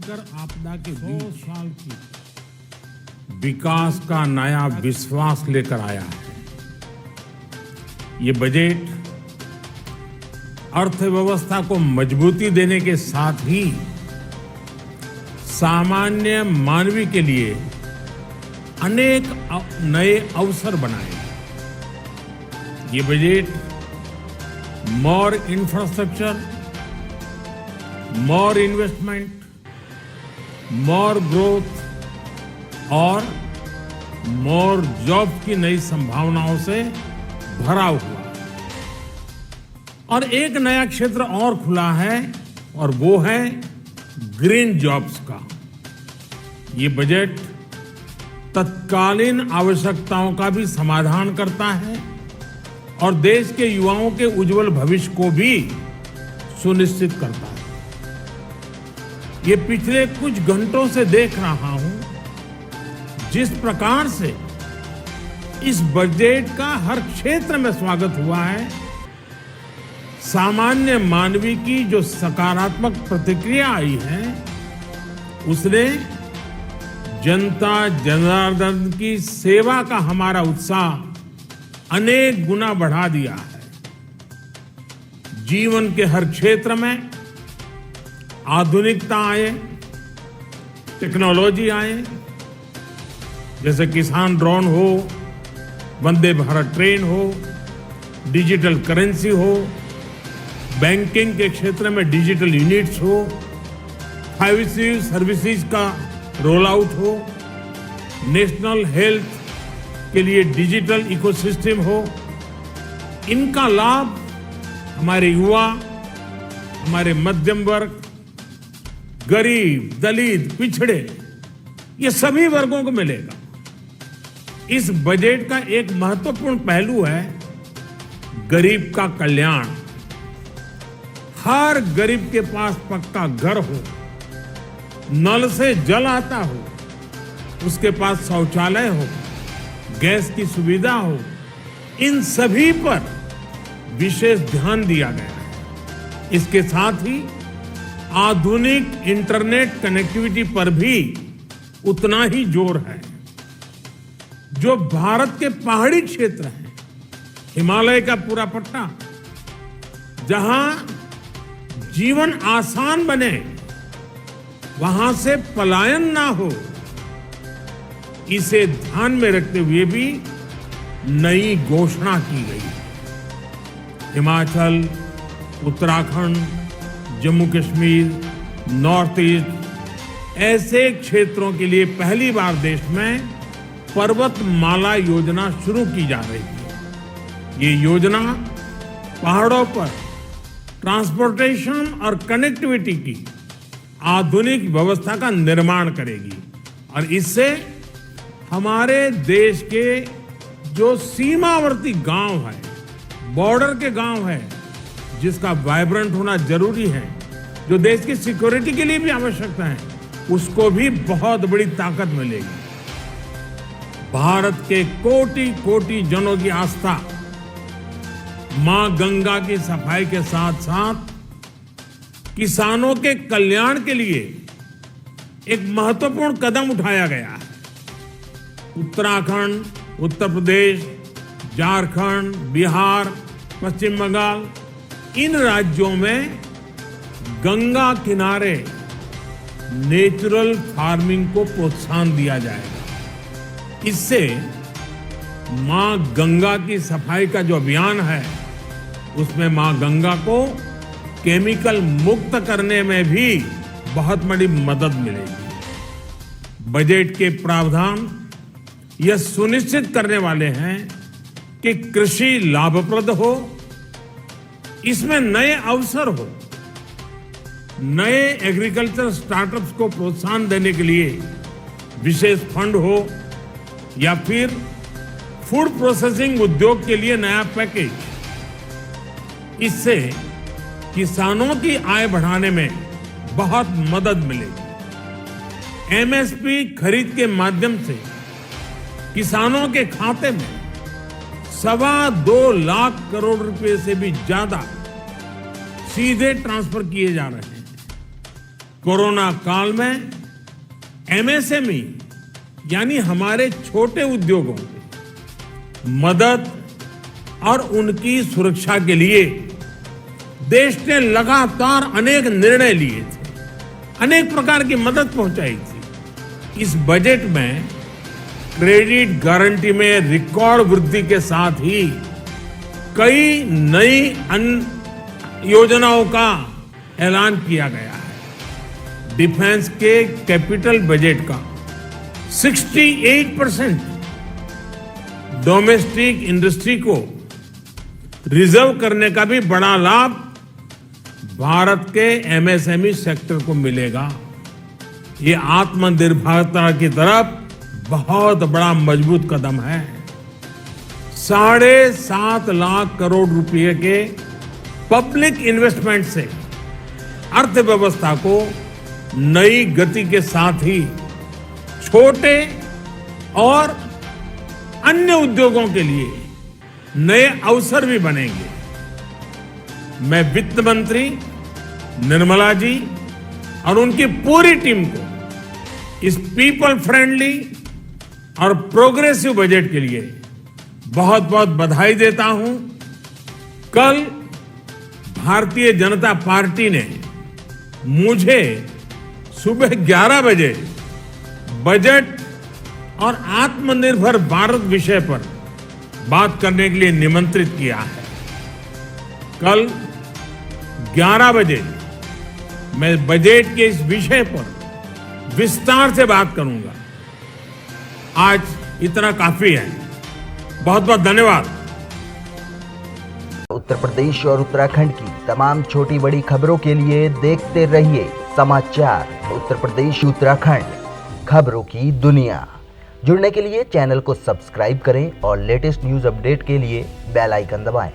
भयंकर आपदा के 100 साल की विकास का नया विश्वास लेकर आया है। ये बजट अर्थव्यवस्था को मजबूती देने के साथ ही सामान्य मानवी के लिए अनेक नए अवसर बनाएगा। ये बजट मोर इंफ्रास्ट्रक्चर, मोर इन्वेस्टमेंट, मोर ग्रोथ और मोर जॉब की नई संभावनाओं से भरा हुआ है। और एक नया क्षेत्र और खुला है और वो है ग्रीन जॉब्स का। ये बजट तत्कालीन आवश्यकताओं का भी समाधान करता है और देश के युवाओं के उज्जवल भविष्य को भी सुनिश्चित करता है। ये पिछले कुछ घंटों से देख रहा हूं जिस प्रकार से इस बजट का हर क्षेत्र में स्वागत हुआ है। सामान्य मानवी की जो सकारात्मक प्रतिक्रिया आई है उसने जनता जनार्दन की सेवा का हमारा उत्साह अनेक गुना बढ़ा दिया है। जीवन के हर क्षेत्र में आधुनिकता आए, टेक्नोलॉजी आए, जैसे किसान ड्रोन हो, वंदे भारत ट्रेन हो, डिजिटल करेंसी हो, बैंकिंग के क्षेत्र में डिजिटल यूनिट्स हो, 5G सर्विसेज का रोल आउट हो, नेशनल हेल्थ के लिए डिजिटल इकोसिस्टम हो। इनका लाभ हमारे युवा, हमारे मध्यम वर्ग, गरीब, दलित, पिछड़े, ये सभी वर्गों को मिलेगा। इस बजट का एक महत्वपूर्ण पहलू है गरीब का कल्याण। हर गरीब के पास पक्का घर हो, नल से जल आता हो, उसके पास शौचालय हो, गैस की सुविधा हो, इन सभी पर विशेष ध्यान दिया गया है। इसके साथ ही आधुनिक इंटरनेट कनेक्टिविटी पर भी उतना ही जोर है। जो भारत के पहाड़ी क्षेत्र हैं, हिमालय का पूरा पट्टा, जहां जीवन आसान बने, वहां से पलायन ना हो, इसे ध्यान में रखते हुए भी नई घोषणा की गई। हिमाचल, उत्तराखंड, जम्मू कश्मीर, नॉर्थ ईस्ट ऐसे क्षेत्रों के लिए पहली बार देश में पर्वतमाला योजना शुरू की जा रही है। ये योजना पहाड़ों पर ट्रांसपोर्टेशन और कनेक्टिविटी की आधुनिक व्यवस्था का निर्माण करेगी और इससे हमारे देश के जो सीमावर्ती गांव है, बॉर्डर के गांव है, जिसका वाइब्रेंट होना जरूरी है, जो देश की सिक्योरिटी के लिए भी आवश्यकता है, उसको भी बहुत बड़ी ताकत मिलेगी। भारत के कोटि कोटि जनों की आस्था मां गंगा की सफाई के साथ साथ किसानों के कल्याण के लिए एक महत्वपूर्ण कदम उठाया गया है। उत्तराखंड, उत्तर प्रदेश, झारखंड, बिहार, पश्चिम बंगाल, इन राज्यों में गंगा किनारे नेचुरल फार्मिंग को प्रोत्साहन दिया जाएगा। इससे मां गंगा की सफाई का जो अभियान है, उसमें मां गंगा को केमिकल मुक्त करने में भी बहुत बड़ी मदद मिलेगी। बजट के प्रावधान यह सुनिश्चित करने वाले हैं कि कृषि लाभप्रद हो, इसमें नए अवसर हो, नए एग्रीकल्चर स्टार्टअप्स को प्रोत्साहन देने के लिए विशेष फंड हो या फिर फूड प्रोसेसिंग उद्योग के लिए नया पैकेज। इससे किसानों की आय बढ़ाने में बहुत मदद मिलेगी। एमएसपी खरीद के माध्यम से किसानों के खाते में 2.25 लाख करोड़ रुपए से भी ज्यादा सीधे ट्रांसफर किए जा रहे हैं। कोरोना काल में एमएसएमई यानी हमारे छोटे उद्योगों की मदद और उनकी सुरक्षा के लिए देश ने लगातार अनेक निर्णय लिए थे, अनेक प्रकार की मदद पहुंचाई थी। इस बजट में क्रेडिट गारंटी में रिकॉर्ड वृद्धि के साथ ही कई नई योजनाओं का ऐलान किया गया है। डिफेंस के कैपिटल बजट का 68% डोमेस्टिक इंडस्ट्री को रिजर्व करने का भी बड़ा लाभ भारत के एमएसएमई सेक्टर को मिलेगा। ये आत्मनिर्भरता की तरफ बहुत बड़ा मजबूत कदम है। 7.5 लाख करोड़ रुपए के पब्लिक इन्वेस्टमेंट से अर्थव्यवस्था को नई गति के साथ ही छोटे और अन्य उद्योगों के लिए नए अवसर भी बनेंगे। मैं वित्त मंत्री निर्मला जी और उनकी पूरी टीम को इस पीपल फ्रेंडली और प्रोग्रेसिव बजट के लिए बहुत बहुत बधाई देता हूं। कल भारतीय जनता पार्टी ने मुझे सुबह 11 बजे बजट और आत्मनिर्भर भारत विषय पर बात करने के लिए निमंत्रित किया है। कल 11 बजे मैं बजट के इस विषय पर विस्तार से बात करूंगा। आज इतना काफी है। बहुत बहुत धन्यवाद। उत्तर प्रदेश और उत्तराखंड की तमाम छोटी बड़ी खबरों के लिए देखते रहिए समाचार उत्तर प्रदेश उत्तराखंड, खबरों की दुनिया। जुड़ने के लिए चैनल को सब्सक्राइब करें और लेटेस्ट न्यूज अपडेट के लिए बेल आइकन दबाएं।